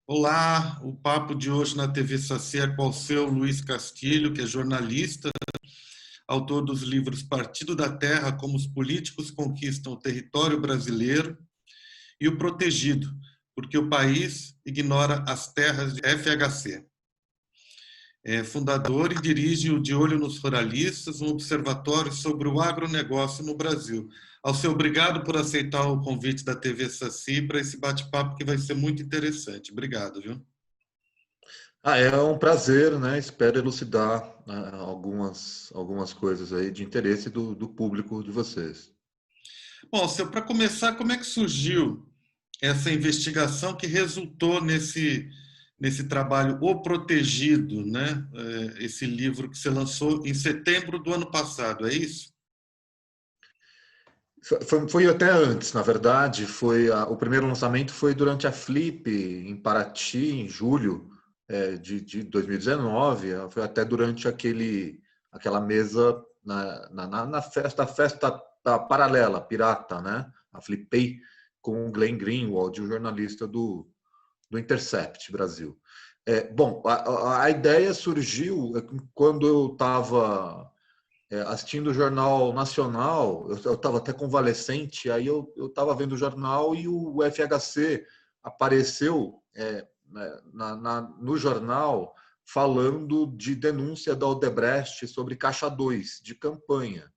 Olá, o papo de hoje na TV Saci é com o seu Luiz Castilho, que é jornalista, autor dos livros Partido da Terra, Como os Políticos Conquistam o Território Brasileiro, e O Protegido, porque o país ignora as terras de FHC. É fundador e dirige o De Olho nos Ruralistas, um observatório sobre o agronegócio no Brasil. Ao seu obrigado por aceitar o convite da TV Saci para esse bate-papo que vai ser muito interessante. Obrigado, viu? É um prazer, né? Espero elucidar, né, algumas coisas aí de interesse do público de vocês. Bom, para começar, como é que surgiu essa investigação que resultou nesse trabalho O Protegido, né? Esse livro que você lançou em setembro do ano passado, é isso? Foi até antes, na verdade. O primeiro lançamento foi durante a Flip, em Paraty, em julho de 2019. Foi até durante aquela mesa na festa paralela, pirata, né? A Flipei, com o Glenn Greenwald, o jornalista do Intercept Brasil. Bom, a ideia surgiu quando eu estava assistindo o Jornal Nacional. Eu estava até convalescente, aí eu estava vendo o jornal e o FHC apareceu no jornal falando de denúncia da Odebrecht sobre Caixa 2 de campanha.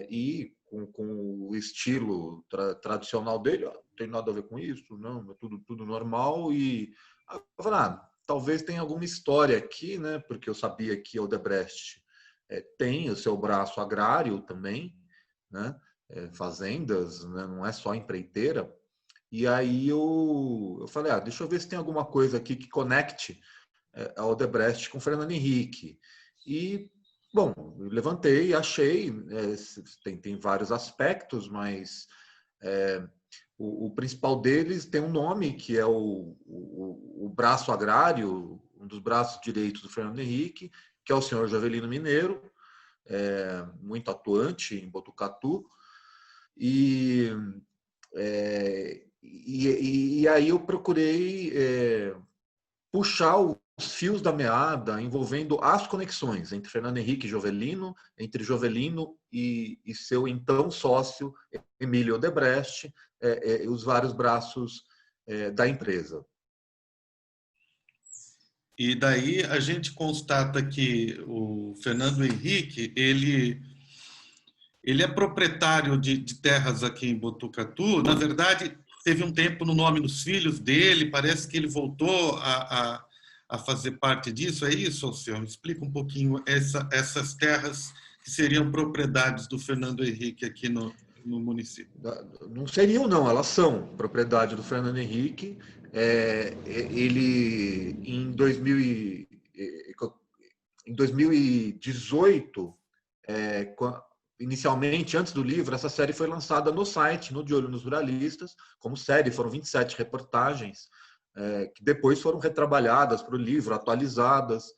E com o estilo tradicional dele, ó, não tem nada a ver com isso, não, é tudo normal. E eu falei, talvez tenha alguma história aqui, né? Porque eu sabia que a Odebrecht tem o seu braço agrário também, né? Fazendas, né? Não é só empreiteira. E aí eu falei, deixa eu ver se tem alguma coisa aqui que conecte a Odebrecht com Fernando Henrique. E, bom, eu levantei, achei, tem vários aspectos, mas o principal deles tem um nome, que é o braço agrário, um dos braços direitos do Fernando Henrique, que é o senhor Jovelino Mineiro, muito atuante em Botucatu. E aí eu procurei puxar os fios da meada envolvendo as conexões entre Fernando Henrique e Jovelino, entre Jovelino e seu então sócio Emílio Odebrecht, os vários braços da empresa. E daí a gente constata que o Fernando Henrique, ele é proprietário de terras aqui em Botucatu. Na verdade, teve um tempo no nome dos filhos dele, parece que ele voltou a fazer parte disso. É isso, Alceu? Explica um pouquinho essas terras que seriam propriedades do Fernando Henrique aqui no município. Não seriam, não, elas são propriedade do Fernando Henrique. Ele, em 2018, inicialmente, antes do livro, essa série foi lançada no site, no De Olho nos Ruralistas, como série. Foram 27 reportagens, que depois foram retrabalhadas para o livro, atualizadas.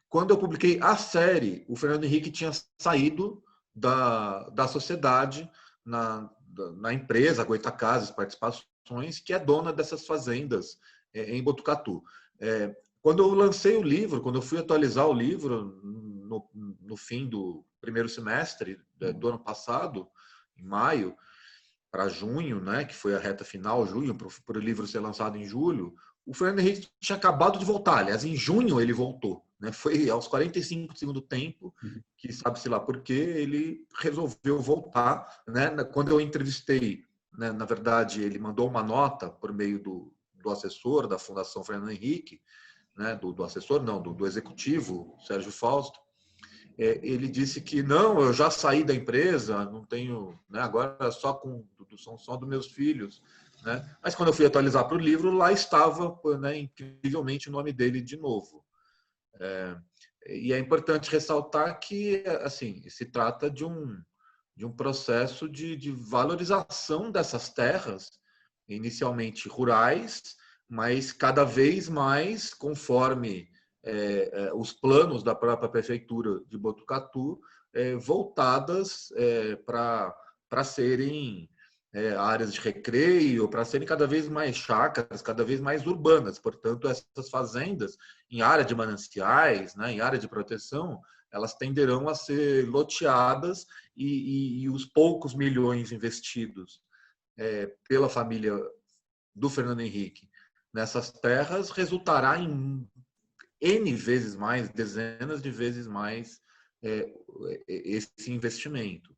Quando eu publiquei a série, o Fernando Henrique tinha saído da sociedade na empresa Goitacazes Participações, que é dona dessas fazendas em Botucatu. Quando eu lancei o livro, quando eu fui atualizar o livro no fim do primeiro semestre do ano passado, em maio para junho, né, que foi a reta final, junho, para o livro ser lançado em julho, o Fernando Henrique tinha acabado de voltar. Aliás, em junho ele voltou. Né? Foi aos 45 do segundo tempo, que sabe-se lá por quê, ele resolveu voltar. Né? Quando eu entrevistei, né, na verdade, ele mandou uma nota por meio do assessor da Fundação Fernando Henrique, né, do assessor, não, do executivo, Sérgio Fausto. Ele disse que não, eu já saí da empresa, não tenho, né, agora são só dos meus filhos. Né? Mas quando eu fui atualizar para o livro, lá estava, né, incrivelmente o nome dele de novo. E é importante ressaltar que, assim, se trata de um processo de valorização dessas terras, inicialmente rurais, mas cada vez mais, conforme os planos da própria prefeitura de Botucatu, voltadas para serem áreas de recreio, para serem cada vez mais chácaras, cada vez mais urbanas. Portanto, essas fazendas em área de mananciais, né, em área de proteção, elas tenderão a ser loteadas e os poucos milhões investidos pela família do Fernando Henrique nessas terras resultará em N vezes mais, dezenas de vezes mais esse investimento.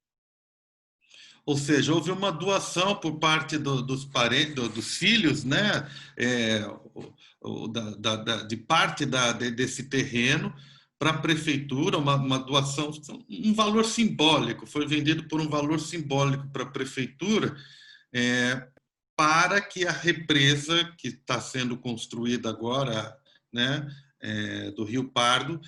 Ou seja, houve uma doação por parte dos parentes, dos filhos, né? De parte desse terreno para a prefeitura, uma doação, um valor simbólico, foi vendido por um valor simbólico para a prefeitura, para que a represa que está sendo construída agora, né, do Rio Pardo,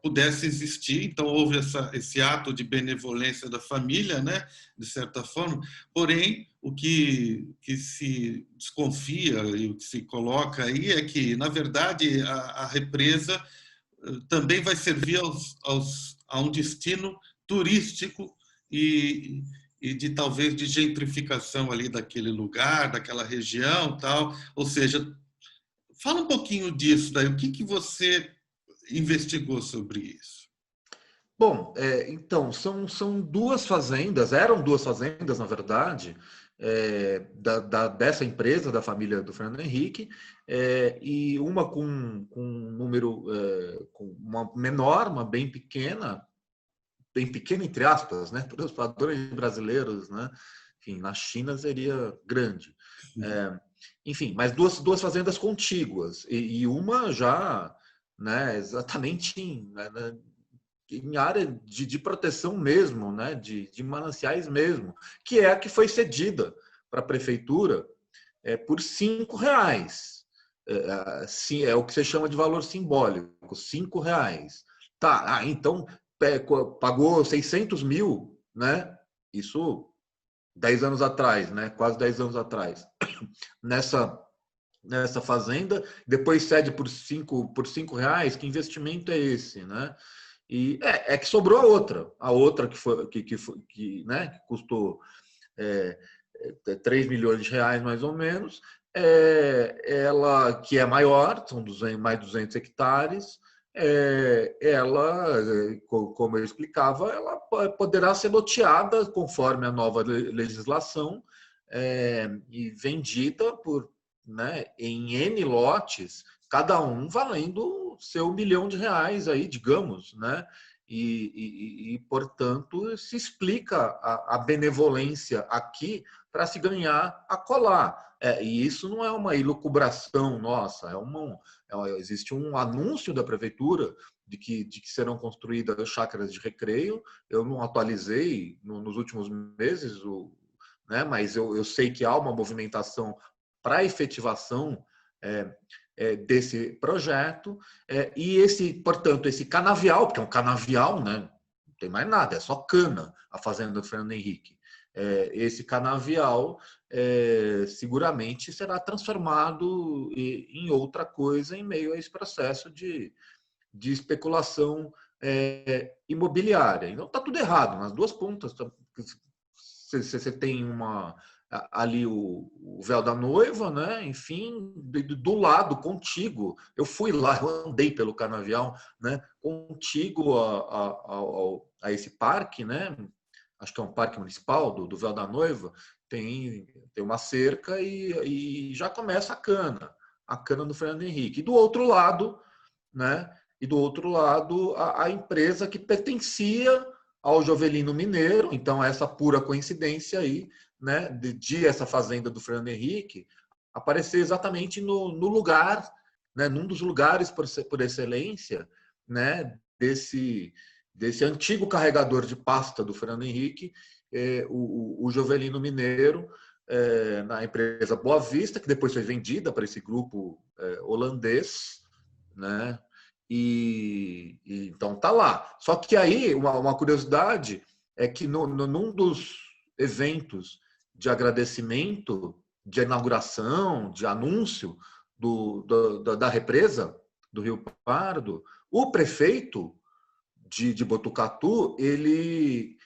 pudesse existir. Então, houve esse ato de benevolência da família, né, de certa forma. Porém, o que se desconfia e o que se coloca aí é que, na verdade, a represa também vai servir a um destino turístico e de talvez de gentrificação ali daquele lugar, daquela região, tal. Ou seja, fala um pouquinho disso daí. O que você investigou sobre isso? Bom, então, são duas fazendas, eram duas fazendas, na verdade, dessa empresa, da família do Fernando Henrique, e uma com um número, com uma menor, uma bem pequena entre aspas, né, para os padrões brasileiros, né, enfim, na China seria grande. Enfim, mas duas fazendas contíguas, e uma já, né, exatamente em área de proteção mesmo, né, de mananciais mesmo, que é a que foi cedida para a prefeitura por R$5. É o que você chama de valor simbólico, R$5. Tá, então pagou 600 mil, né? Isso 10 anos atrás, né? Quase 10 anos atrás. Nessa fazenda, depois cede por R$5, que investimento é esse, né? E que sobrou a outra né, que custou 3 milhões de reais mais ou menos, ela que é maior, são mais 200 hectares, ela, como eu explicava, ela poderá ser loteada conforme a nova legislação e vendida né, em N lotes, cada um valendo seu R$1 milhão aí, digamos, né? Portanto, se explica a benevolência aqui para se ganhar a colar. E isso não é uma elucubração nossa, existe um anúncio da prefeitura de que serão construídas chácaras de recreio. Eu não atualizei nos últimos meses, né, mas eu sei que há uma movimentação para a efetivação desse projeto, portanto, esse canavial, porque é um canavial, né? Não tem mais nada, é só cana a fazenda do Fernando Henrique. Esse canavial seguramente será transformado em outra coisa em meio a esse processo de especulação imobiliária. Então, está tudo errado, nas duas pontas. Você tem ali o véu da noiva, né? Enfim, do lado, contigo. Eu fui lá, eu andei pelo canavial, né? Contigo a esse parque, né? Acho que é um parque municipal do véu da noiva. Tem uma cerca e já começa a cana do Fernando Henrique. E do outro lado, né? E do outro lado, a empresa que pertencia ao Jovelino Mineiro. Então, essa pura coincidência aí, né, de essa fazenda do Fernando Henrique aparecer exatamente no lugar, né, num dos lugares por excelência, né, desse antigo carregador de pasta do Fernando Henrique, o Jovelino Mineiro, na empresa Boa Vista, que depois foi vendida para esse grupo holandês, né? Então tá lá. Só que aí uma curiosidade é que num dos eventos de agradecimento, de inauguração, de anúncio da represa do Rio Pardo, o prefeito de Botucatu ele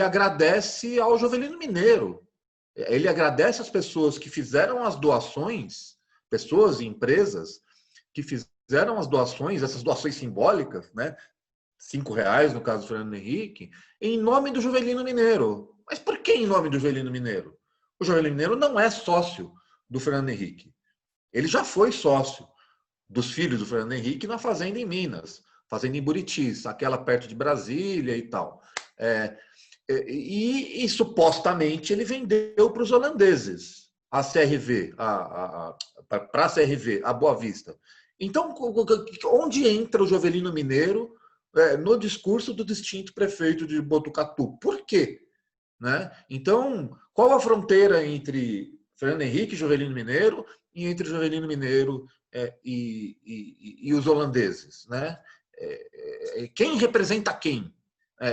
agradece ao Jovelino Mineiro, Ele agradece as pessoas que fizeram as doações, pessoas e empresas que fizeram as doações, essas doações simbólicas, né? R$ 5 no caso do Fernando Henrique, em nome do Jovelino Mineiro. Mas por que em nome do Jovelino Mineiro? O Jovelino Mineiro não é sócio do Fernando Henrique. Ele já foi sócio dos filhos do Fernando Henrique na fazenda em Minas, fazenda em Buritis, aquela perto de Brasília e tal. E supostamente ele vendeu para os holandeses a CRV, para a CRV, a Boa Vista. Então, onde entra o Jovelino Mineiro no discurso do distinto prefeito de Botucatu? Por quê? Né? Então, qual a fronteira entre Fernando Henrique e Jovelino Mineiro e entre Jovelino Mineiro e os holandeses? Né? Quem representa quem?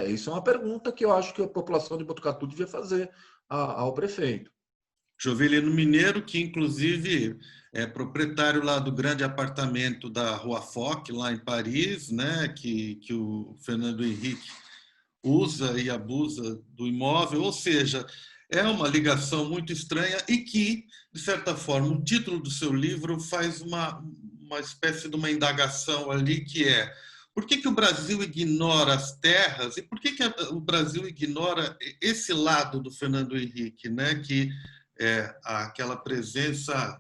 Isso é uma pergunta que eu acho que a população de Botucatu devia fazer ao prefeito. Jovelino Mineiro, que inclusive é proprietário lá do grande apartamento da Rua Foch, lá em Paris, né, que o Fernando Henrique usa e abusa do imóvel, ou seja, é uma ligação muito estranha e que, de certa forma, o título do seu livro faz uma espécie de uma indagação ali, que é: por que o Brasil ignora as terras e por que o Brasil ignora esse lado do Fernando Henrique, né? Que é aquela presença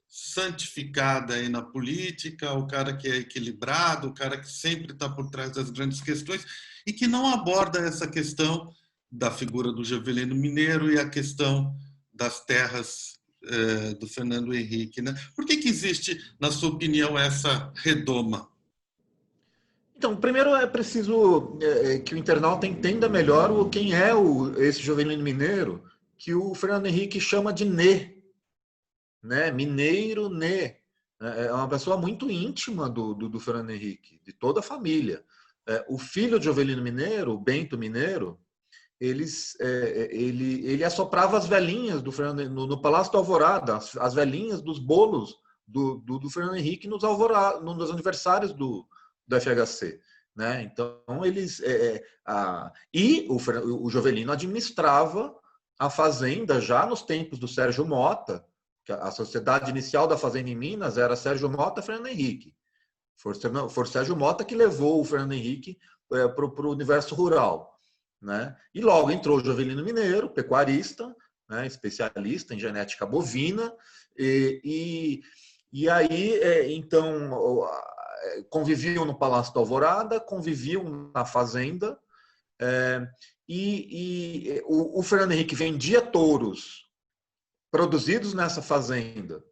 santificada aí na política, o cara que é equilibrado, o cara que sempre está por trás das grandes questões e que não aborda essa questão da figura do Jovelino Mineiro e a questão das terras do Fernando Henrique, né? Por que existe, na sua opinião, essa redoma? Então, primeiro é preciso que o internauta entenda melhor quem é esse Jovelino Mineiro, que o Fernando Henrique chama de Nê, né? Mineiro Nê. É uma pessoa muito íntima do Fernando Henrique, de toda a família. O filho de Jovelino Mineiro, o Bento Mineiro, ele assoprava as velhinhas do Fernando no Palácio do Alvorada, as velhinhas dos bolos do Fernando Henrique nos aniversários do FHC. Né? Então, o Jovelino administrava a fazenda já nos tempos do Sérgio Mota, que a sociedade inicial da fazenda em Minas era Sérgio Mota e Fernando Henrique. Foi Sérgio Mota que levou o Fernando Henrique para o universo rural. Né? E logo entrou o Jovelino Mineiro, pecuarista, né? Especialista em genética bovina, e aí, então, conviviam no Palácio da Alvorada, conviviam na fazenda, e o Fernando Henrique vendia touros produzidos nessa fazenda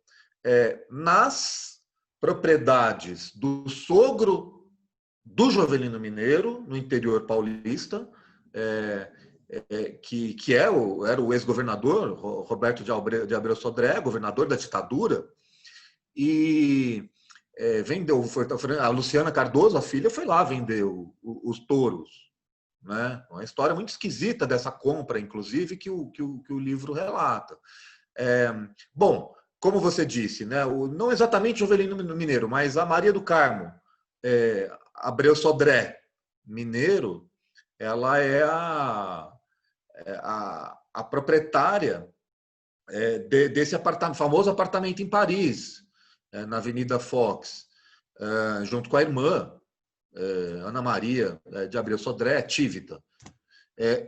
nas propriedades do sogro do Jovelino Mineiro, no interior paulista, que era o ex-governador Roberto de Abreu Sodré, governador da ditadura, e vendeu. A Luciana Cardoso, a filha, foi lá vender os touros. Né? Uma história muito esquisita dessa compra, inclusive, que o livro relata. Bom, como você disse, né? Não exatamente Jovelino Mineiro, mas a Maria do Carmo Abreu Sodré Mineiro, ela é a proprietária desse famoso apartamento em Paris, na Avenida Fox, junto com a irmã, Ana Maria de Abreu Sodré, Tívita,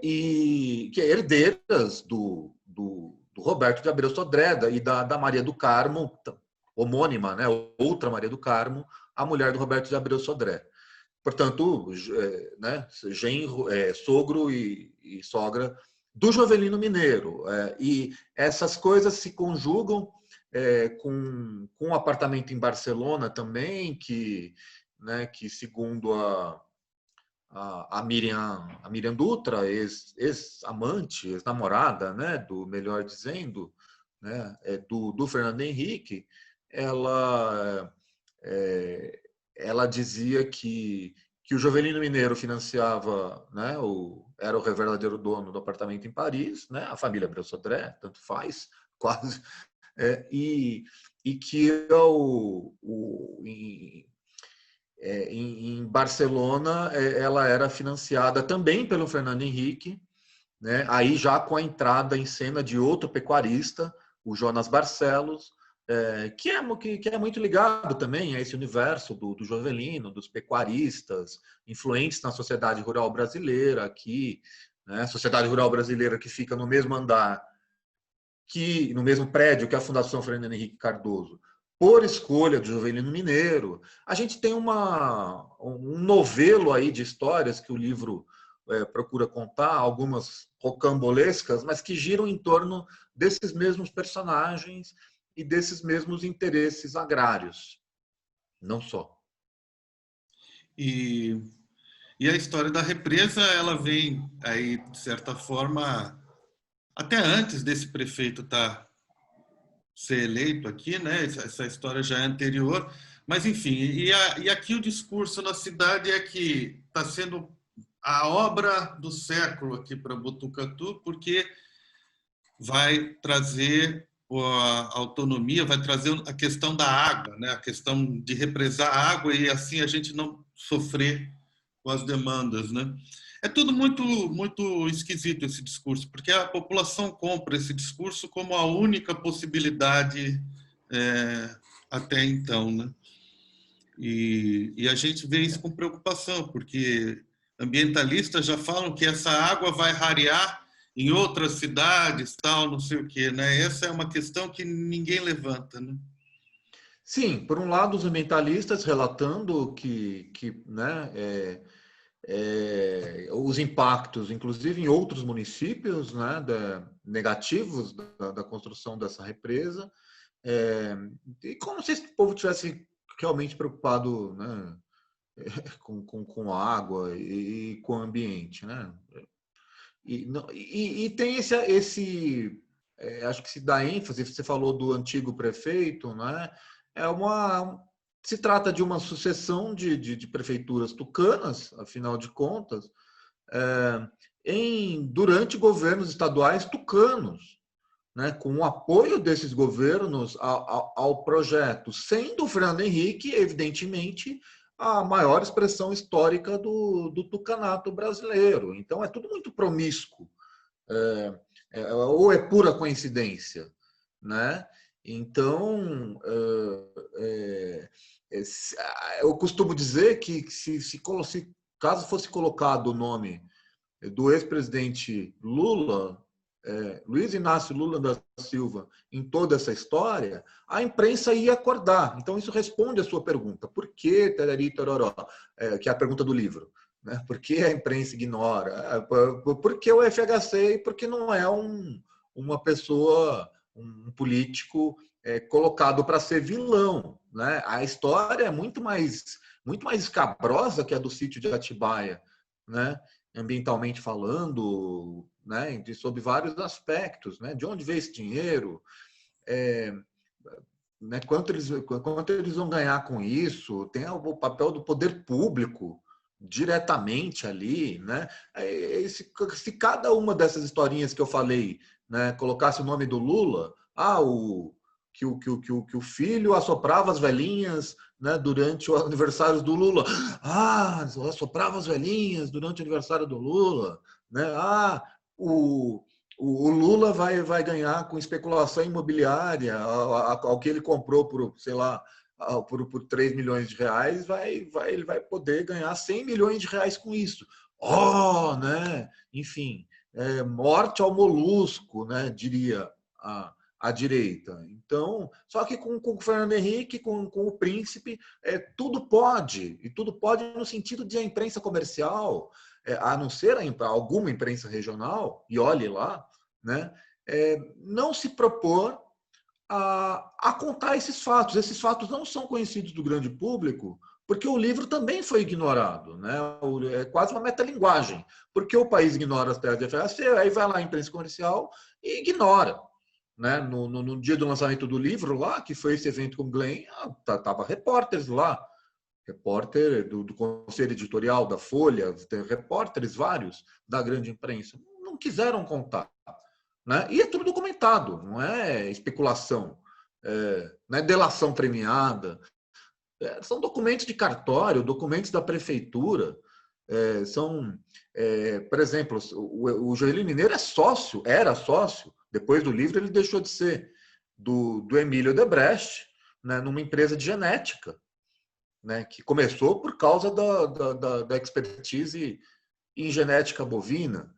e que é herdeiras do Roberto de Abreu Sodré e da Maria do Carmo, homônima, né? Outra Maria do Carmo, a mulher do Roberto de Abreu Sodré. Portanto, né, genro, sogro e sogra do Jovelino Mineiro. E essas coisas se conjugam com um apartamento em Barcelona também, que segundo a Miriam Dutra, ex-amante, ex-namorada, né, melhor dizendo, né, do Fernando Henrique, ela dizia que o Jovelino Mineiro financiava, né, era o verdadeiro dono do apartamento em Paris, né, a família Abreu Sodré, tanto faz, quase, e que em Barcelona ela era financiada também pelo Fernando Henrique, né? Aí já com a entrada em cena de outro pecuarista, o Jonas Barcelos, que é muito ligado também a esse universo do Jovelino, dos pecuaristas, influentes na sociedade rural brasileira aqui, né? Sociedade rural brasileira que fica no mesmo andar, no mesmo prédio que a Fundação Fernando Henrique Cardoso, por escolha do Jovelino Mineiro. A gente tem um novelo aí de histórias que o livro procura contar, algumas rocambolescas, mas que giram em torno desses mesmos personagens e desses mesmos interesses agrários, não só. E, e a história da represa, ela vem aí, de certa forma, até antes desse prefeito ser eleito aqui, né? Essa história já é anterior, mas enfim, e aqui o discurso na cidade é que está sendo a obra do século aqui para Botucatu, porque vai trazer a autonomia, vai trazer a questão da água, né? A questão de represar a água e assim a gente não sofrer com as demandas, né? É tudo muito esquisito esse discurso, porque a população compra esse discurso como a única possibilidade até então, né? E a gente vê isso com preocupação, porque ambientalistas já falam que essa água vai rarear em outras cidades, tal, não sei o quê, né? Essa é uma questão que ninguém levanta, né? Sim, por um lado, os ambientalistas relatando né, os impactos, inclusive em outros municípios, né, negativos da construção dessa represa, e como se esse povo tivesse realmente preocupado, né, com a água e com o ambiente, né? E tem acho que se dá ênfase, você falou do antigo prefeito, né? É uma, se trata de uma sucessão de prefeituras tucanas, afinal de contas, durante governos estaduais tucanos, né, com o apoio desses governos ao projeto, sendo o Fernando Henrique, evidentemente, a maior expressão histórica do tucanato brasileiro. Então, é tudo muito promíscuo, ou é pura coincidência, né? Então, eu costumo dizer que se caso fosse colocado o nome do ex-presidente Lula, Luiz Inácio Lula da Silva, em toda essa história, a imprensa ia acordar. Então, isso responde à sua pergunta. Por que Tereri Tororó? Que é a pergunta do livro. Né? Por que a imprensa ignora? Porque o FHC e porque não é uma pessoa, um político colocado para ser vilão. Né? A história é muito mais escabrosa que a do sítio de Atibaia, né? Ambientalmente falando, né, sob vários aspectos, né, de onde veio esse dinheiro, né, quanto eles vão ganhar com isso, tem o papel do poder público diretamente ali, né? Se cada uma dessas historinhas que eu falei, né, colocasse o nome do Lula, que o filho assoprava as velhinhas, né, durante os aniversários do Lula. Assoprava as velhinhas durante o aniversário do Lula. Né? O Lula vai ganhar com especulação imobiliária, ao que ele comprou por, sei lá, por 3 milhões de reais, ele vai poder ganhar 100 milhões de reais com isso. Né? Enfim, morte ao molusco, né? Diria a direita. Então, só que com o Fernando Henrique, com o príncipe, tudo pode, e tudo pode no sentido de a imprensa comercial, a não ser alguma imprensa regional, e olhe lá, né, não se propor a contar esses fatos. Esses fatos não são conhecidos do grande público, porque o livro também foi ignorado. Né? É quase uma metalinguagem, porque o país ignora as terras de FHC, aí vai lá a imprensa comercial e ignora. Né? No dia do lançamento do livro lá, que foi esse evento com o Glenn, tava repórteres lá, repórter do conselho editorial da Folha, repórteres vários da grande imprensa, não quiseram contar. Né? E é tudo documentado, não é especulação, não é delação premiada, são documentos de cartório, documentos da prefeitura, Por exemplo, o Joelino Mineiro era sócio, depois do livro ele deixou de ser, do Emílio Odebrecht, né, numa empresa de genética, né, que começou por causa da expertise em genética bovina.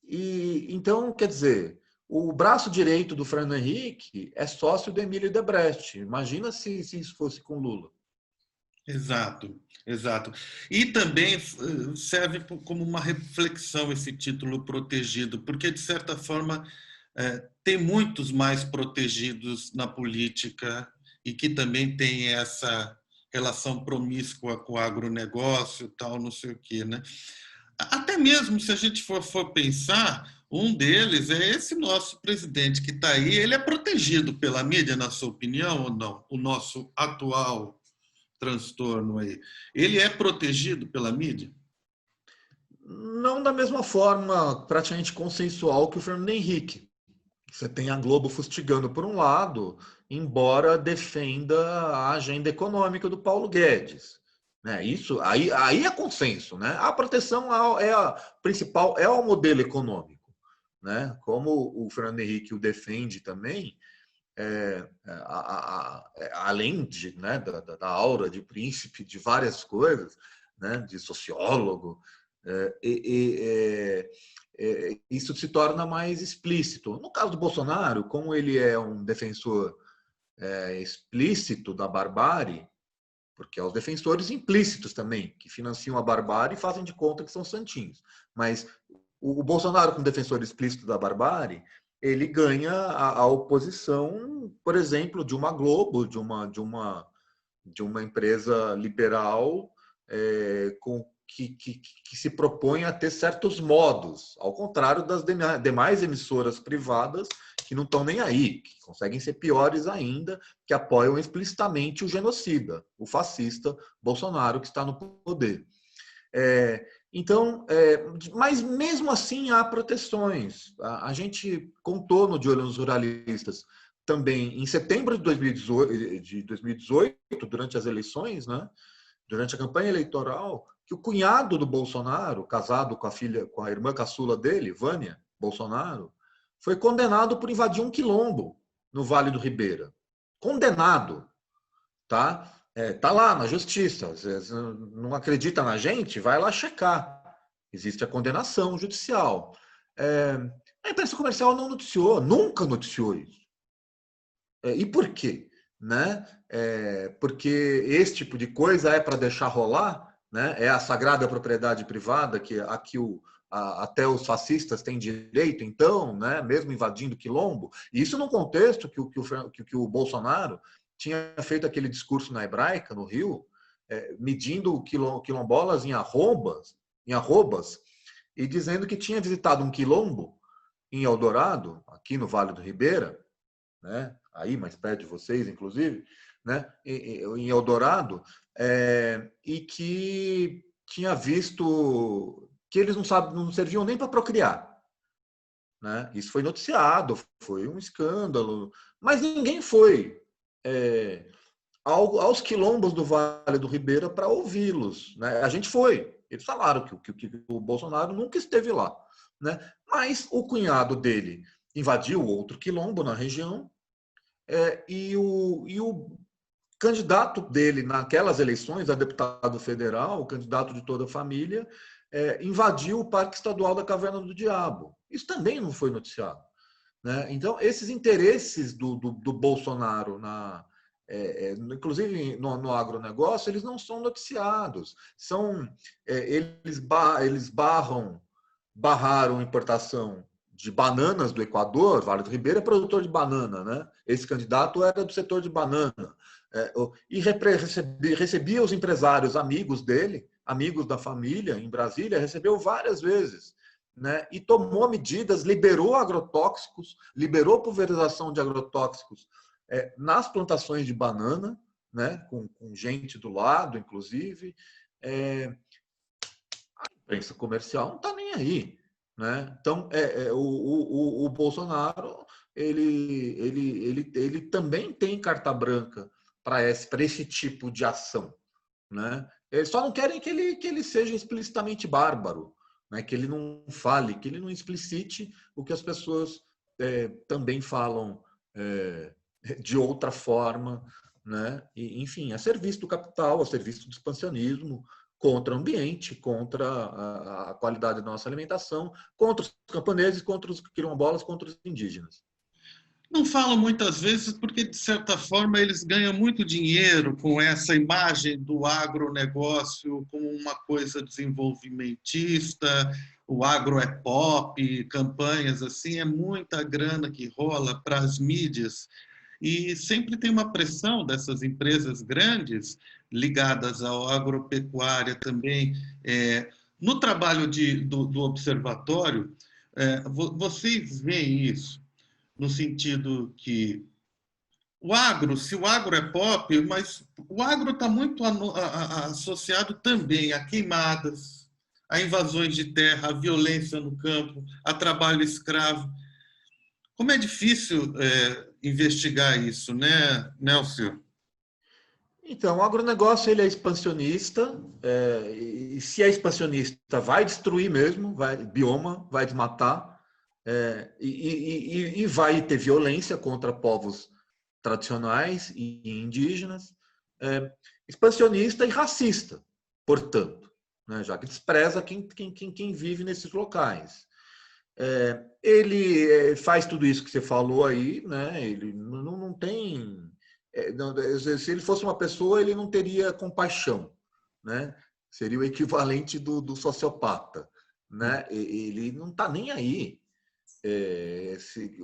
Então, quer dizer, o braço direito do Fernando Henrique é sócio do Emílio Odebrecht. Imagina se isso fosse com Lula. Exato, exato. E também serve como uma reflexão esse título protegido, porque, de certa forma, tem muitos mais protegidos na política e que também tem essa relação promíscua com o agronegócio, tal, não sei o quê, né? Até mesmo se a gente for pensar, um deles é esse nosso presidente que está aí. Ele é protegido pela mídia, na sua opinião, ou não? O nosso atual transtorno aí. Ele é protegido pela mídia? Não da mesma forma praticamente consensual que o Fernando Henrique. Você tem a Globo fustigando por um lado, embora defenda a agenda econômica do Paulo Guedes. Né? Isso aí é consenso, né? A proteção é a principal, é o modelo econômico, né? Como o Fernando Henrique o defende também, além né, da aura de príncipe, de várias coisas, né, de sociólogo, isso se torna mais explícito. No caso do Bolsonaro, como ele é um defensor explícito da barbárie, porque há os defensores implícitos também, que financiam a barbárie e fazem de conta que são santinhos. Mas o Bolsonaro, como defensor explícito da barbárie, ele ganha a oposição, por exemplo, de uma Globo, de uma empresa liberal que se propõe a ter certos modos, ao contrário das demais emissoras privadas que não estão nem aí, que conseguem ser piores ainda, que apoiam explicitamente o genocida, o fascista Bolsonaro, que está no poder. Então, mas mesmo assim há proteções. A gente contou no De Olho nos Ruralistas também em setembro de 2018, durante as eleições, né, durante a campanha eleitoral, que o cunhado do Bolsonaro, casado com a irmã caçula dele, Vânia Bolsonaro, foi condenado por invadir um quilombo no Vale do Ribeira. Condenado, tá? Tá lá na justiça. Você não acredita na gente? Vai lá checar. Existe a condenação judicial. A imprensa comercial não noticiou, nunca noticiou isso. E por quê? Né? Porque esse tipo de coisa é para deixar rolar, né? É a sagrada propriedade privada que aqui até os fascistas têm direito, então, né? Mesmo invadindo quilombo. E isso num contexto que o Bolsonaro tinha feito aquele discurso na Hebraica, no Rio, medindo quilombolas em arrobas, e dizendo que tinha visitado um quilombo em Eldorado, aqui no Vale do Ribeira, né? Aí mais perto de vocês, inclusive, né? Em Eldorado, e que tinha visto que eles não serviam nem para procriar. Né? Isso foi noticiado, foi um escândalo, mas ninguém foi aos quilombos do Vale do Ribeira para ouvi-los. Né? A gente foi. Eles falaram que o Bolsonaro nunca esteve lá. Né? Mas o cunhado dele invadiu outro quilombo na região, e o candidato dele naquelas eleições a deputado federal, o candidato de toda a família, invadiu o Parque Estadual da Caverna do Diabo. Isso também não foi noticiado. Né? Então, esses interesses do Bolsonaro, inclusive no agronegócio, eles não são noticiados. Eles barraram a importação de bananas do Equador. Vale do Ribeira é produtor de banana, né? Esse candidato era do setor de banana. E recebia os empresários amigos dele, amigos da família, em Brasília, recebeu várias vezes. Né? E tomou medidas, liberou agrotóxicos, liberou pulverização de agrotóxicos nas plantações de banana, né? com gente do lado, inclusive. A imprensa comercial não está nem aí. Né? Então, o Bolsonaro ele também tem carta branca para esse tipo de ação. Né? Eles só não querem que ele seja explicitamente bárbaro, né? Que ele não fale, que ele não explicite o que as pessoas também falam de outra forma, né? E, enfim, a serviço do capital, a serviço do expansionismo, contra o ambiente, contra a qualidade da nossa alimentação, contra os camponeses, contra os quilombolas, contra os indígenas. Não falam muitas vezes porque, de certa forma, eles ganham muito dinheiro com essa imagem do agronegócio como uma coisa desenvolvimentista, o agro é pop, campanhas assim, é muita grana que rola para as mídias. E sempre tem uma pressão dessas empresas grandes, ligadas ao agropecuária também. No trabalho do observatório, vocês veem isso? No sentido que se o agro é pop, mas o agro está muito associado também a queimadas, a invasões de terra, a violência no campo, a trabalho escravo. Como é difícil investigar isso, né, Nelson? Então, o agronegócio ele é expansionista, e se é expansionista, vai destruir mesmo, bioma, vai desmatar, e vai ter violência contra povos tradicionais e indígenas, expansionista e racista, portanto, né, já que despreza quem vive nesses locais. Ele faz tudo isso que você falou aí, né, ele não tem... se ele fosse uma pessoa, ele não teria compaixão, né? Seria o equivalente do sociopata, né? Ele não está nem aí se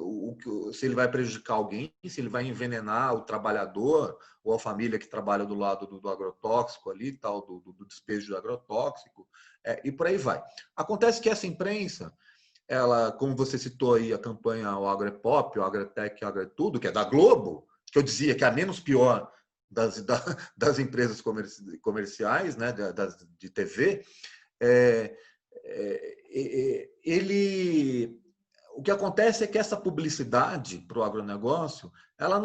ele vai prejudicar alguém, se ele vai envenenar o trabalhador ou a família que trabalha do lado do agrotóxico ali, tal, do despejo de agrotóxico, e por aí vai. Acontece que essa imprensa, ela, como você citou aí a campanha O Agro é Pop, o Agro é Tech, o Agro é Tudo, que é da Globo, que eu dizia que é a menos pior das empresas comerciais, né, de TV, o que acontece é que essa publicidade para o agronegócio, ela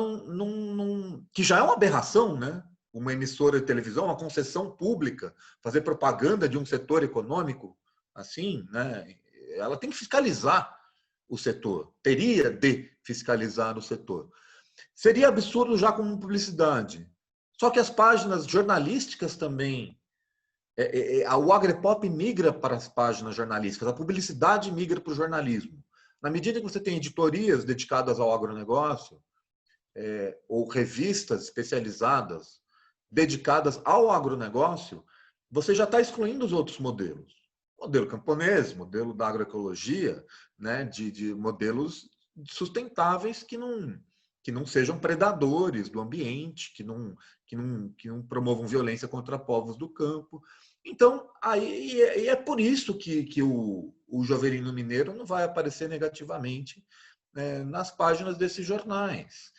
que já é uma aberração, né? Uma emissora de televisão, uma concessão pública, fazer propaganda de um setor econômico, assim, né? Ela tem que fiscalizar o setor, teria de fiscalizar o setor. Seria absurdo já como publicidade. Só que as páginas jornalísticas também, o Agrepop migra para as páginas jornalísticas, a publicidade migra para o jornalismo. Na medida que você tem editorias dedicadas ao agronegócio, ou revistas especializadas dedicadas ao agronegócio, você já está excluindo os outros modelos. Modelo camponês, modelo da agroecologia, né, de modelos sustentáveis que não sejam predadores do ambiente, que não promovam violência contra povos do campo. Então, aí é por isso que o Joverino Mineiro não vai aparecer negativamente nas páginas desses jornais.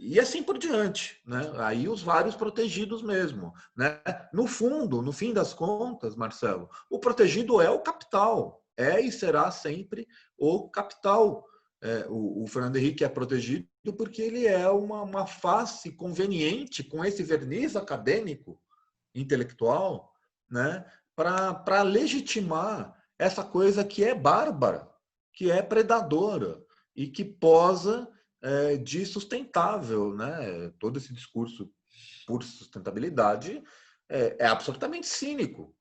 E assim por diante, né? Aí os vários protegidos mesmo, né? No fundo, no fim das contas, Marcelo, o protegido é o capital, e será sempre o capital. O Fernando Henrique é protegido porque ele é uma face conveniente com esse verniz acadêmico, intelectual, né? Para legitimar essa coisa que é bárbara, que é predadora e que posa de sustentável, né? Todo esse discurso por sustentabilidade é absolutamente cínico,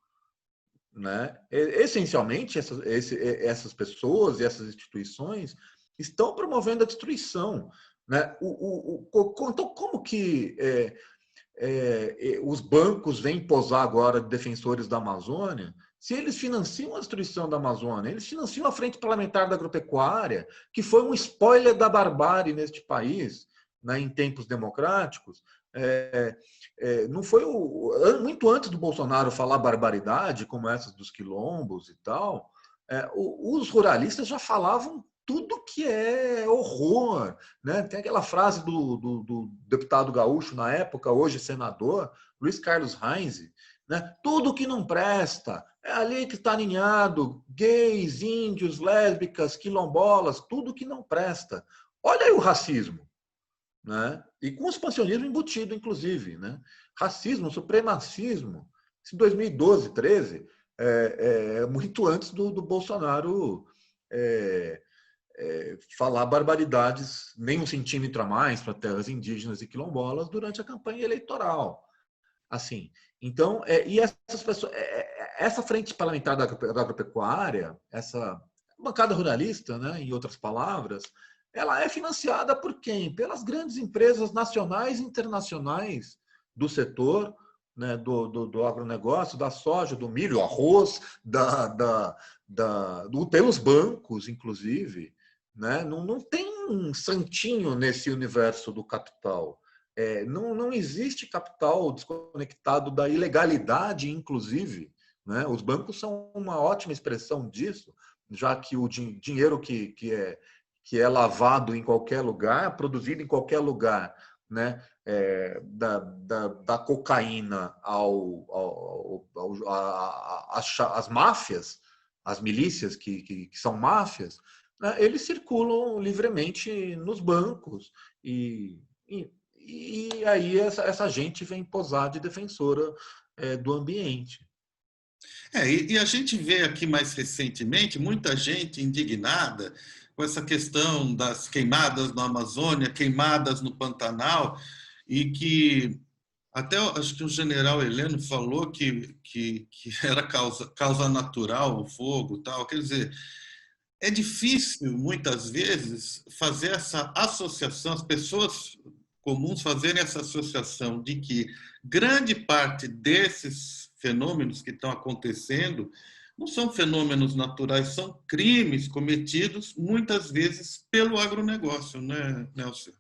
né? Essencialmente, essas pessoas e essas instituições estão promovendo a destruição, né? Então, como que os bancos vêm posar agora de defensores da Amazônia, se eles financiam a destruição da Amazônia, eles financiam a Frente Parlamentar da Agropecuária, que foi um spoiler da barbárie neste país, né, em tempos democráticos. Não foi muito antes do Bolsonaro falar barbaridade, como essas dos quilombos e tal, os ruralistas já falavam tudo que é horror, né? Tem aquela frase do deputado gaúcho na época, hoje senador, Luiz Carlos Reis, né? Tudo que não presta, é ali que está aninhado, gays, índios, lésbicas, quilombolas, tudo que não presta. Olha aí o racismo, né? E com o expansionismo embutido, inclusive, né? racismo, supremacismo. Isso em 2012, 13, muito antes do Bolsonaro falar barbaridades nem um centímetro a mais para terras indígenas e quilombolas durante a campanha eleitoral. Assim, então, e essas pessoas, essa frente parlamentar da agropecuária, essa bancada ruralista, né, em outras palavras, ela é financiada por quem? Pelas grandes empresas nacionais e internacionais do setor, né, do agronegócio, da soja, do milho, arroz, pelos bancos, inclusive. Né? Não tem um santinho nesse universo do capital. Não existe capital desconectado da ilegalidade, inclusive. Né? Os bancos são uma ótima expressão disso, já que o dinheiro que é lavado em qualquer lugar, produzido em qualquer lugar, né? Da cocaína às máfias, as milícias que são máfias, né? Eles circulam livremente nos bancos e aí essa gente vem posar de defensora do ambiente. E a gente vê aqui mais recentemente muita gente indignada com essa questão das queimadas na Amazônia, queimadas no Pantanal, e que até acho que o general Heleno falou que era causa natural o fogo, tal. Quer dizer, é difícil muitas vezes fazer essa associação, as pessoas comuns fazerem essa associação de que grande parte desses fenômenos que estão acontecendo não são fenômenos naturais, são crimes cometidos muitas vezes pelo agronegócio, né, Nelson?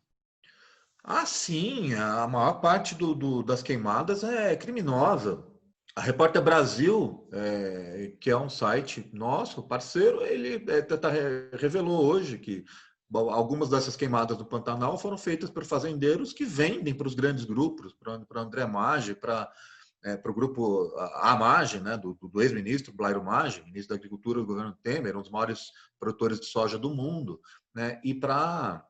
Sim, a maior parte das queimadas é criminosa. A Repórter Brasil, que é um site nosso, parceiro, ele revelou hoje que algumas dessas queimadas do Pantanal foram feitas por fazendeiros que vendem para os grandes grupos, para André Maggi, para o grupo Maggi, né, do ex-ministro Blairo Maggi, ministro da Agricultura do governo Temer, um dos maiores produtores de soja do mundo, né, e para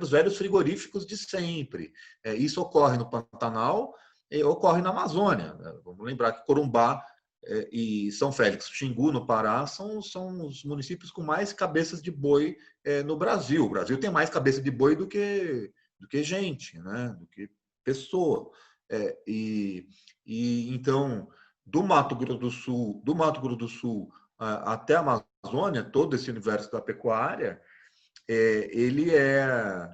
os velhos frigoríficos de sempre. Isso ocorre no Pantanal e ocorre na Amazônia. Vamos lembrar que Corumbá e São Félix, Xingu, no Pará, são os municípios com mais cabeças de boi no Brasil. O Brasil tem mais cabeça de boi do que gente, né? Do que pessoa. Então, do Mato Grosso do Sul até a Amazônia, todo esse universo da pecuária, ele é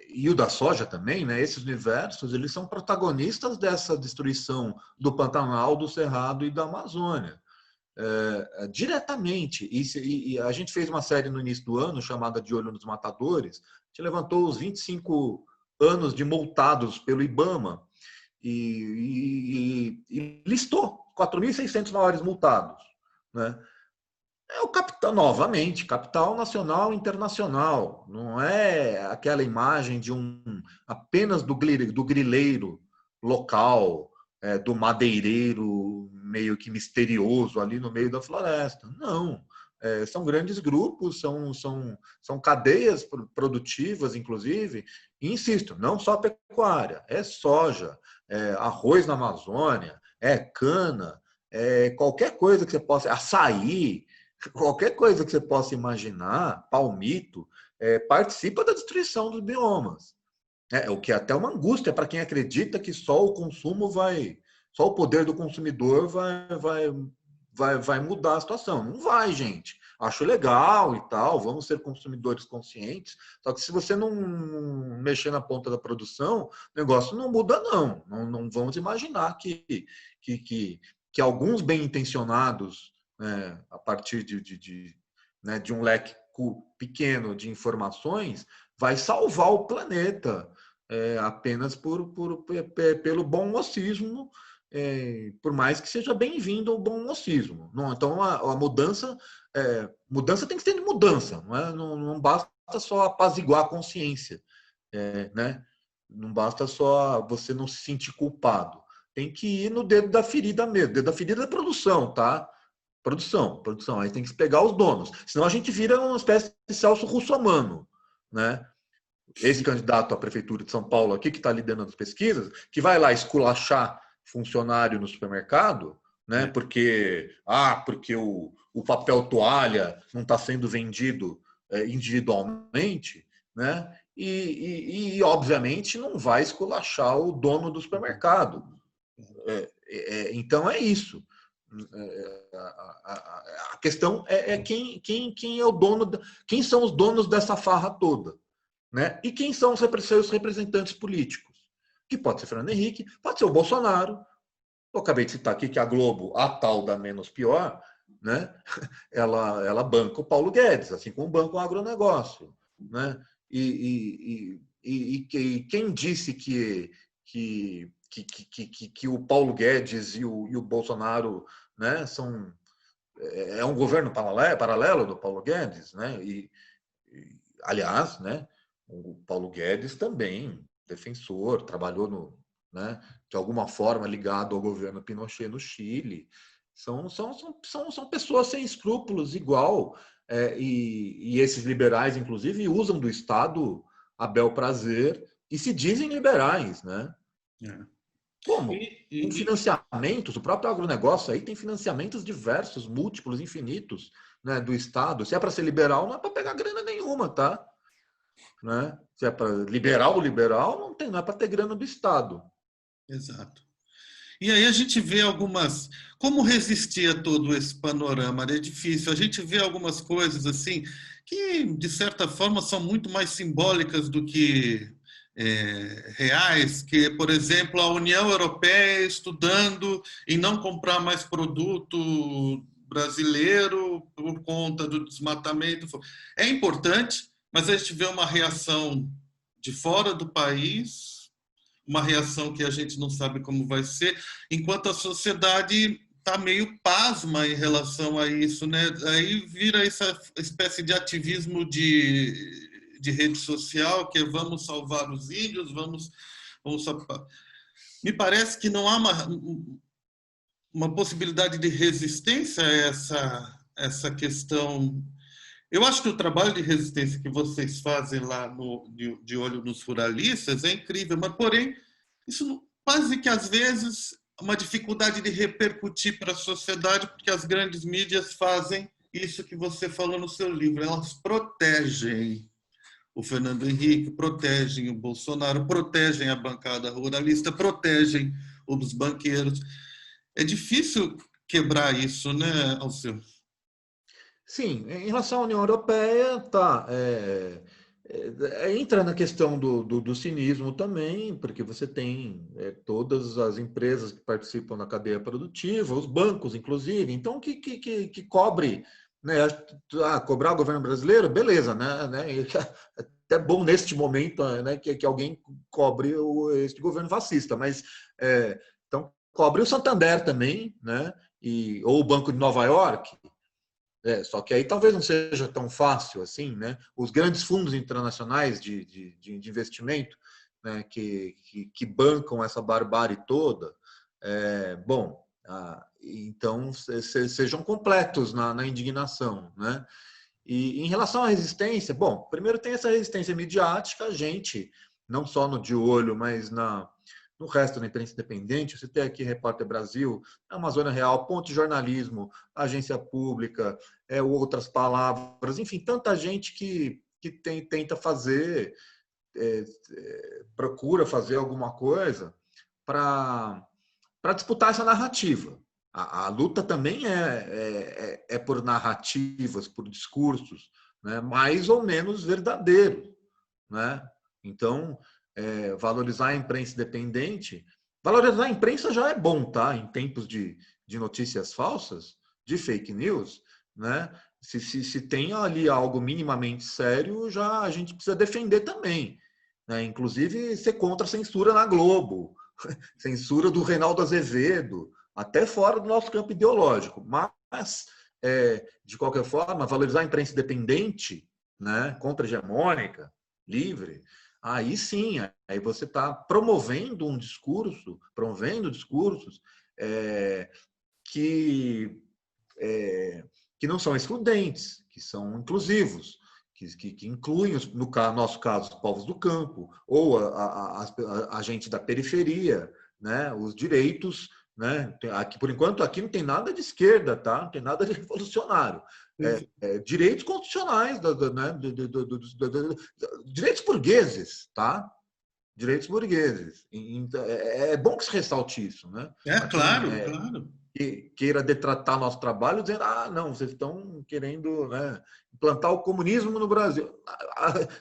e o da soja também, né? Esses universos, eles são protagonistas dessa destruição do Pantanal, do Cerrado e da Amazônia. Diretamente. E a gente fez uma série no início do ano chamada De Olho nos Matadores. A gente levantou os 25 anos de multados pelo IBAMA e listou 4.600 maiores multados, né? O capital, novamente, capital nacional e internacional. Não é aquela imagem de apenas do grileiro local, do madeireiro meio que misterioso ali no meio da floresta. Não. São grandes grupos, são cadeias produtivas, inclusive. E, insisto, não só pecuária, é soja, arroz na Amazônia, cana, qualquer coisa que você possa... Açaí, qualquer coisa que você possa imaginar, palmito, participa da destruição dos biomas. O que é até uma angústia para quem acredita que só o poder do consumidor vai mudar a situação. Não vai, gente. Acho legal e tal, vamos ser consumidores conscientes, só que se você não mexer na ponta da produção, o negócio não muda, não. Não vamos imaginar que alguns bem-intencionados, a partir de um leque pequeno de informações, vai salvar o planeta apenas pelo bom mocismo, por mais que seja bem-vindo o bom mocismo. Então, a mudança tem que ser de mudança, não basta só apaziguar a consciência, né? Não basta só você não se sentir culpado. Tem que ir no dedo da ferida mesmo, dedo da ferida da produção, tá? Produção. Aí tem que pegar os donos. Senão a gente vira uma espécie de Celso Russomano, né? esse candidato à prefeitura de São Paulo aqui, que está liderando as pesquisas, que vai lá esculachar funcionário no supermercado, né? Porque o papel toalha não está sendo vendido individualmente, né? Obviamente não vai esculachar o dono do supermercado. Então é isso. A questão é quem é o dono, quem são os donos dessa farra toda, né? E quem são os seus representantes políticos? Que pode ser Fernando Henrique, pode ser o Bolsonaro. Eu acabei de citar aqui que a Globo, a tal da menos pior, né? Ela banca o Paulo Guedes, assim como banca o agronegócio, né? E quem disse que o Paulo Guedes e o Bolsonaro, né, é um governo paralelo do Paulo Guedes, né? Aliás, né, o Paulo Guedes também defensor, trabalhou né, de alguma forma ligado ao governo Pinochet no Chile. São pessoas sem escrúpulos, igual, e esses liberais, inclusive, usam do Estado a bel prazer e se dizem liberais, né? Como? Com financiamentos, o próprio agronegócio aí tem financiamentos diversos, múltiplos, infinitos, né, do Estado. Se é para ser liberal, não é para pegar grana nenhuma, tá? Né? Se é para liberal, não é para ter grana do Estado. Exato. E aí a gente vê algumas... Como resistir a todo esse panorama? É difícil. A gente vê algumas coisas assim que, de certa forma, são muito mais simbólicas do que reais, que, por exemplo, a União Europeia estudando em não comprar mais produto brasileiro por conta do desmatamento. É importante, mas a gente vê uma reação de fora do país, uma reação que a gente não sabe como vai ser, enquanto a sociedade está meio pasma em relação a isso, né? Aí vira essa espécie de ativismo de rede social, que é vamos salvar os índios, vamos salvar. Me parece que não há uma possibilidade de resistência a essa questão. Eu acho que o trabalho de resistência que vocês fazem lá de Olho nos Ruralistas é incrível, mas, porém, isso quase que às vezes uma dificuldade de repercutir para a sociedade, porque as grandes mídias fazem isso que você falou no seu livro, elas protegem o Fernando Henrique, protegem o Bolsonaro, protegem a bancada ruralista, protegem os banqueiros. É difícil quebrar isso, né, Alceu? Sim, em relação à União Europeia, tá. Entra na questão do cinismo também, porque você tem todas as empresas que participam da cadeia produtiva, os bancos, inclusive, então que cobre, né? Cobrar o governo brasileiro, beleza, né? É até bom neste momento, né, que alguém cobre este governo fascista, mas então cobre o Santander também, né? Ou o Banco de Nova York. Só que aí talvez não seja tão fácil assim, né? Os grandes fundos internacionais de investimento, né, que bancam essa barbárie toda, então sejam completos na indignação, né? E em relação à resistência, bom, primeiro tem essa resistência midiática, a gente, não só no De Olho, mas no resto da imprensa independente, você tem aqui Repórter Brasil, Amazônia Real, Ponte Jornalismo, Agência Pública, outras palavras, enfim, tanta gente que tenta fazer, procura fazer alguma coisa para disputar essa narrativa. A luta também é por narrativas, por discursos, né, mais ou menos verdadeiros, né? Então, valorizar a imprensa independente, valorizar a imprensa já é bom, tá? Em tempos de notícias falsas, de fake news, né? Se tem ali algo minimamente sério, já a gente precisa defender também, né? Inclusive ser contra a censura na Globo, censura do Reinaldo Azevedo, até fora do nosso campo ideológico. Mas, de qualquer forma, valorizar a imprensa independente, né, contra-hegemônica, livre, aí sim, aí você está promovendo discursos que não são excludentes, que são inclusivos, que incluem, no nosso caso, os povos do campo, ou a gente da periferia, né? Os direitos, né? Aqui, por enquanto, aqui não tem nada de esquerda, tá? Não tem nada de revolucionário. Direitos constitucionais, né? Direitos burgueses, tá? Direitos burgueses. É bom que se ressalte isso, né? Claro, claro. Queira detratar nosso trabalho, dizendo, não, vocês estão querendo, né, implantar o comunismo no Brasil.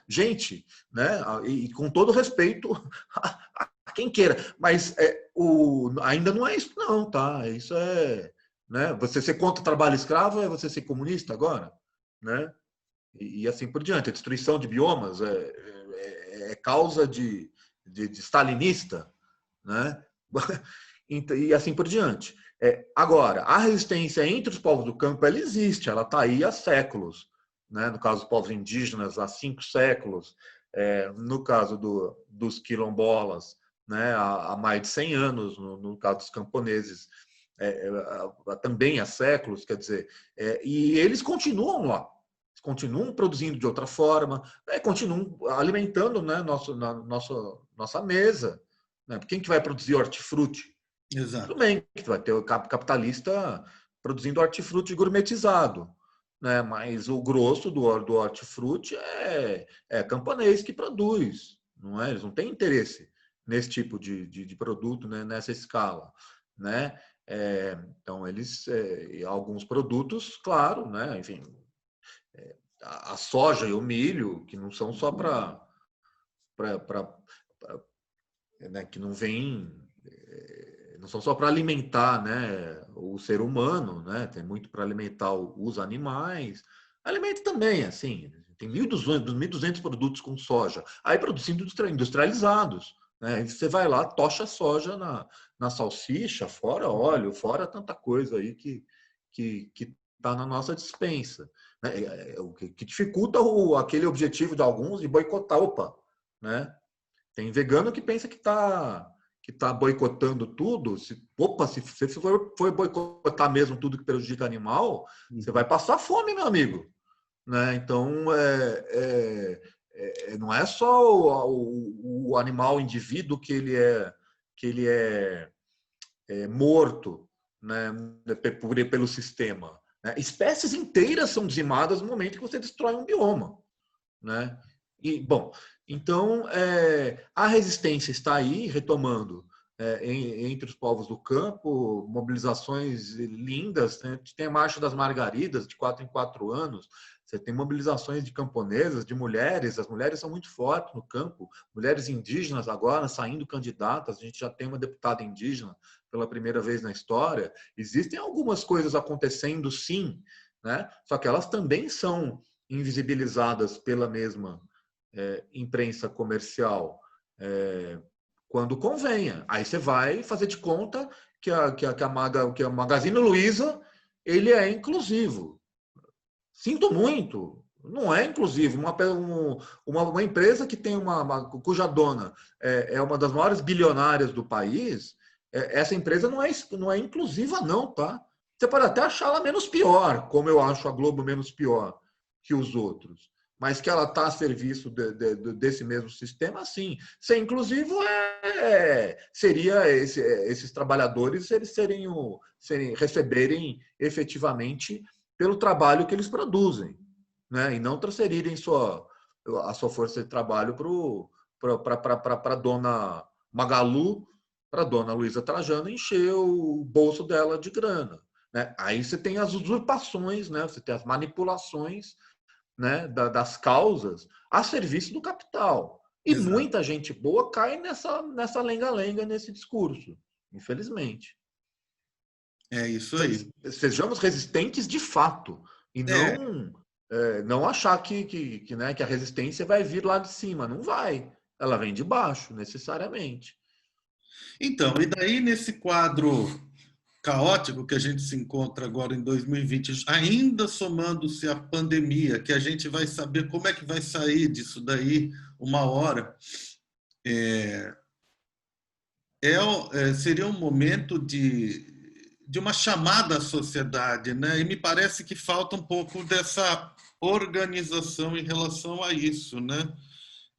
Gente, né, e com todo respeito a quem queira, mas ainda não é isso não, tá? Isso né, você ser contra o trabalho escravo é você ser comunista agora, né? E assim por diante. A destruição de biomas é causa de stalinista, né? E assim por diante. Agora, a resistência entre os povos do campo, ela existe, ela está aí há séculos. Né? No caso dos povos indígenas, há 5 séculos. No caso dos quilombolas, né? Há mais de 100 anos. No caso dos camponeses, também há séculos. Quer dizer, e eles continuam lá. Continuam produzindo de outra forma, continuam alimentando, né, nossa mesa. Né? Quem que vai produzir hortifruti? Exato. Tudo bem que vai ter o capitalista produzindo hortifruti gourmetizado, né? Mas o grosso do hortifruti é camponês que produz, não é? Eles não têm interesse nesse tipo de produto, né? Nessa escala, né? Então eles alguns produtos, claro, né? Enfim, a soja e o milho, que não são só né, que não vem, não são só para alimentar, né, o ser humano, né? Tem muito para alimentar os animais. Alimento também, assim, tem 1.200 produtos com soja, aí produzindo industrializados. Né? Você vai lá, tocha soja na salsicha, fora óleo, fora tanta coisa aí que está na nossa despensa. Né? O que dificulta aquele objetivo de alguns de boicotar. Opa, né? Tem vegano que pensa que tá boicotando tudo. Se você for boicotar mesmo tudo que prejudica animal, você vai passar fome, meu amigo. Né? Então, não é só o animal, o indivíduo que ele é morto, né, pelo sistema. Né? Espécies inteiras são dizimadas no momento que você destrói um bioma. Né? E, bom, então a resistência está aí, retomando, entre os povos do campo, mobilizações lindas. Né? Tem a Marcha das Margaridas, de 4 em 4 anos. Você tem mobilizações de camponesas, de mulheres. As mulheres são muito fortes no campo. Mulheres indígenas agora saindo candidatas. A gente já tem uma deputada indígena pela primeira vez na história. Existem algumas coisas acontecendo, sim, né? Só que elas também são invisibilizadas pela mesma imprensa comercial quando convenha. Aí você vai fazer de conta que a Magazine Luiza ele é inclusivo. Sinto muito, não é inclusivo. Uma empresa que tem cuja dona é uma das maiores bilionárias do país, essa empresa não é inclusiva não, tá? Você pode até achá-la menos pior, como eu acho a Globo menos pior que os outros, mas que ela está a serviço desse mesmo sistema, sim. Ser inclusivo seria esses trabalhadores eles receberem efetivamente pelo trabalho que eles produzem, né? E não transferirem a sua força de trabalho para a dona Magalu, para a dona Luísa Trajano encher o bolso dela de grana. Né? Aí você tem as usurpações, né? Você tem as manipulações, né? das causas a serviço do capital. E Exato. Muita gente boa cai nessa lenga-lenga, nesse discurso, infelizmente. É isso aí. Sejamos resistentes de fato e não achar que a resistência vai vir lá de cima. Não vai. Ela vem de baixo, necessariamente. Então, e daí nesse quadro caótico que a gente se encontra agora em 2020, ainda somando-se a pandemia, que a gente vai saber como é que vai sair disso daí uma hora, seria um momento de de uma chamada à sociedade, né? E me parece que falta um pouco dessa organização em relação a isso, né?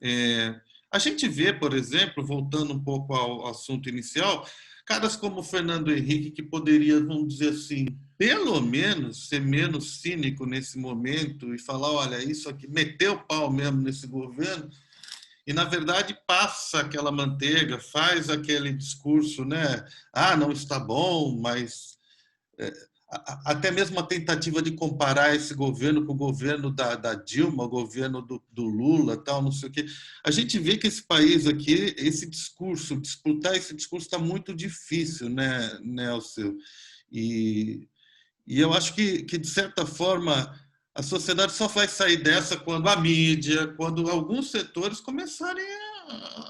É, a gente vê, por exemplo, voltando um pouco ao assunto inicial, caras como o Fernando Henrique, que poderia, vamos dizer assim, pelo menos ser menos cínico nesse momento e falar, olha, isso aqui, meter o pau mesmo nesse governo, e na verdade passa aquela manteiga, faz aquele discurso, né? Ah, não está bom, mas até mesmo a tentativa de comparar esse governo com o governo da Dilma, o governo do Lula, tal, não sei o quê. A gente vê que esse país aqui, esse discurso, disputar esse discurso está muito difícil, né, Nelson? E, e eu acho que, de certa forma, a sociedade só vai sair dessa quando a mídia, quando alguns setores começarem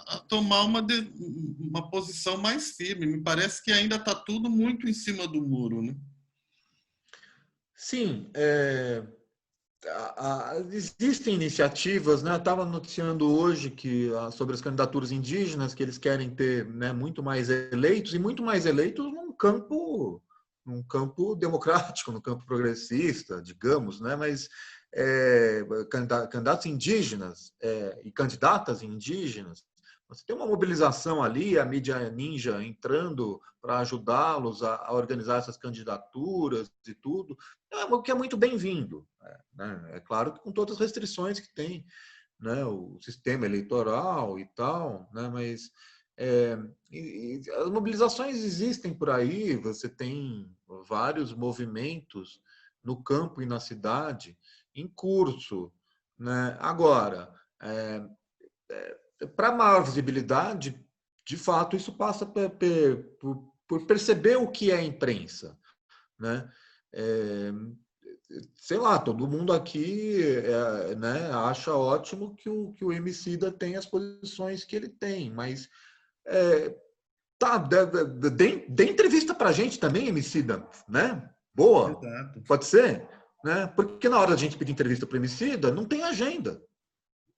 a tomar uma posição mais firme. Me parece que ainda está tudo muito em cima do muro, né? Sim, existem iniciativas, né? Eu estava noticiando hoje que sobre as candidaturas indígenas, que eles querem ter, né, muito mais eleitos, e muito mais eleitos num campo democrático, no campo progressista, digamos, né? Mas candidatos indígenas e candidatas indígenas, você tem uma mobilização ali, a mídia ninja entrando para ajudá-los a organizar essas candidaturas e tudo, o que é muito bem-vindo, né? É claro que com todas as restrições que tem, né, o sistema eleitoral e tal, né, mas as mobilizações existem por aí, você tem vários movimentos no campo e na cidade em curso, né? Agora, para maior visibilidade, de fato, isso passa por perceber o que é a imprensa, né? Sei lá, todo mundo aqui né, acha ótimo que o Emicida tem as posições que ele tem, mas tá, dê entrevista para a gente também, Emicida, né? Boa, Exato. pode ser, né? Porque na hora da gente pedir entrevista para o Emicida, não tem agenda.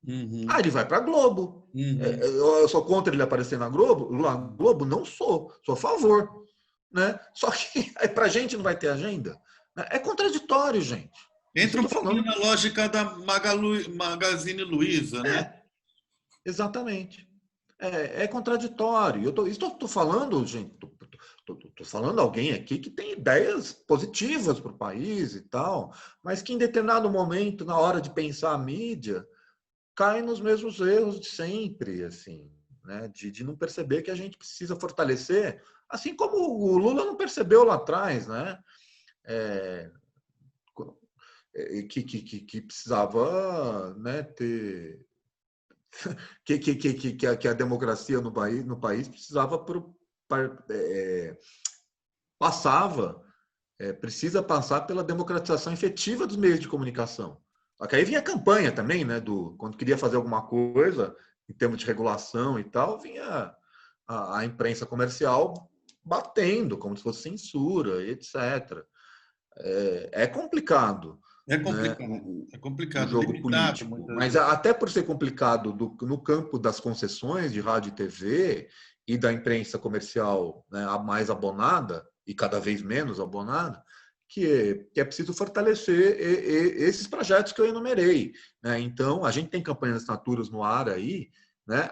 Uhum, Ele vai para a Globo. uhum. Eu sou contra ele aparecer na Globo? Lá, Globo, não sou a favor. Né? Só que para a gente não vai ter agenda. É contraditório, gente. Isso eu Entra um estou pouquinho falando. na lógica da Magazine Luiza, né? Exatamente. É contraditório. Estou falando, gente, estou falando alguém aqui que tem ideias positivas para o país e tal, mas que em determinado momento, na hora de pensar a mídia, cai nos mesmos erros de sempre, assim, né? De não perceber que a gente precisa fortalecer, assim como o Lula não percebeu lá atrás, né? É, que precisava, né, ter que a democracia no país precisava passava precisa passar pela democratização efetiva dos meios de comunicação. Só que aí vinha a campanha também, né, quando queria fazer alguma coisa em termos de regulação e tal, vinha a imprensa comercial batendo como se fosse censura, etc. É complicado, né, É o complicado, jogo limitado político, muitas mas vezes. até por ser complicado no campo das concessões de rádio e TV e da imprensa comercial, né, a mais abonada e cada vez menos abonada, que é preciso fortalecer esses projetos que eu enumerei, né? Então, a gente tem campanhas de assinaturas no ar aí, né?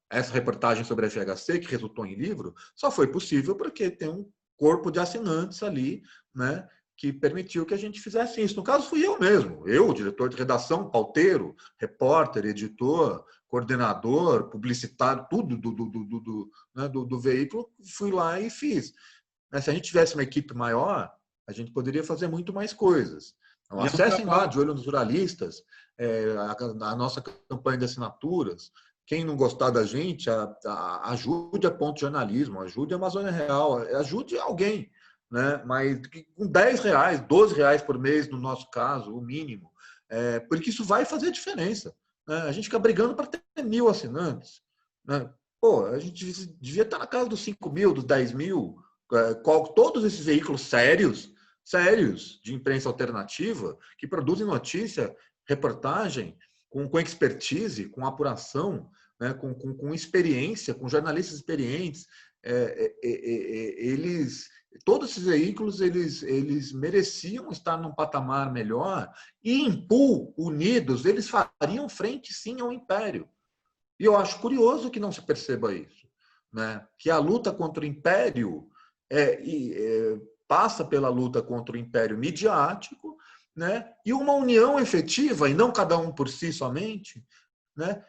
Essa reportagem sobre a FHC, que resultou em livro, só foi possível porque tem um corpo de assinantes ali, né, que permitiu que a gente fizesse isso. No caso, fui eu mesmo. Eu, diretor de redação, pauteiro, repórter, editor, coordenador, publicitário, tudo do veículo, fui lá e fiz. Mas se a gente tivesse uma equipe maior, a gente poderia fazer muito mais coisas. Então, E é um acessem lá, trabalho. de olho nos jornalistas, a nossa campanha de assinaturas. Quem não gostar da gente, ajude a Ponto Jornalismo, ajude a Amazônia Real, ajude alguém, né? Mas com R$ 10, R$ 12 por mês, no nosso caso, o mínimo, porque isso vai fazer diferença. Né? A gente fica brigando para ter 1.000 assinantes. Né? Pô, a gente devia estar na casa dos 5.000, dos 10.000, todos esses veículos sérios de imprensa alternativa, que produzem notícia, reportagem, com expertise, com apuração, né, com experiência, com jornalistas experientes, todos esses veículos eles mereciam estar num patamar melhor e, em pool, unidos, eles fariam frente, sim, ao império. E eu acho curioso que não se perceba isso, né? Que a luta contra o império passa pela luta contra o império midiático, né? E uma união efetiva, e não cada um por si somente, né?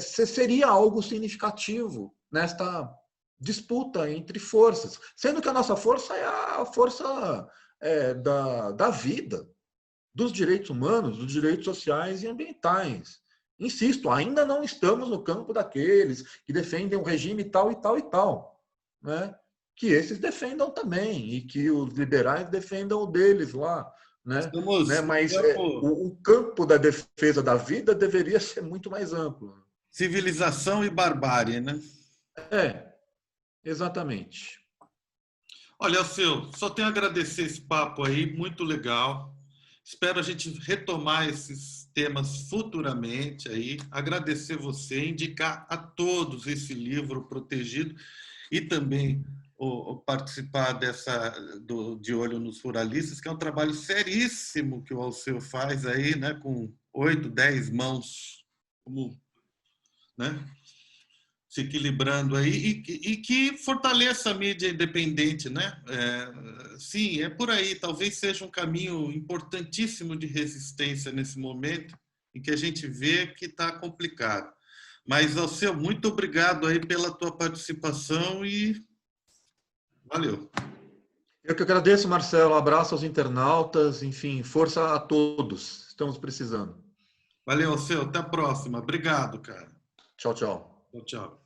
Seria algo significativo nesta disputa entre forças, sendo que a nossa força é a força da vida, dos direitos humanos, dos direitos sociais e ambientais. Insisto, ainda não estamos no campo daqueles que defendem um regime tal e tal e tal, né? Que esses defendam também e que os liberais defendam o deles lá, né? Estamos no Mas campo o campo da defesa da vida deveria ser muito mais amplo. civilização e barbárie, né? Exatamente. Olha, Alceu, só tenho a agradecer esse papo aí, muito legal. Espero a gente retomar esses temas futuramente aí. Agradecer você, indicar a todos esse livro protegido e também participar de Olho nos Ruralistas, que é um trabalho seríssimo que o Alceu faz aí, né, com 8, 10 mãos, como, né, se equilibrando aí, e que fortaleça a mídia independente, né? Sim, é por aí. Talvez seja um caminho importantíssimo de resistência nesse momento em que a gente vê que está complicado. Mas, Alceu, muito obrigado aí pela tua participação e valeu. Eu que agradeço, Marcelo. Um abraço aos internautas. Enfim, força a todos. Estamos precisando. Valeu, Alceu. Até a próxima. Obrigado, cara. Tchau, tchau. Tchau, tchau.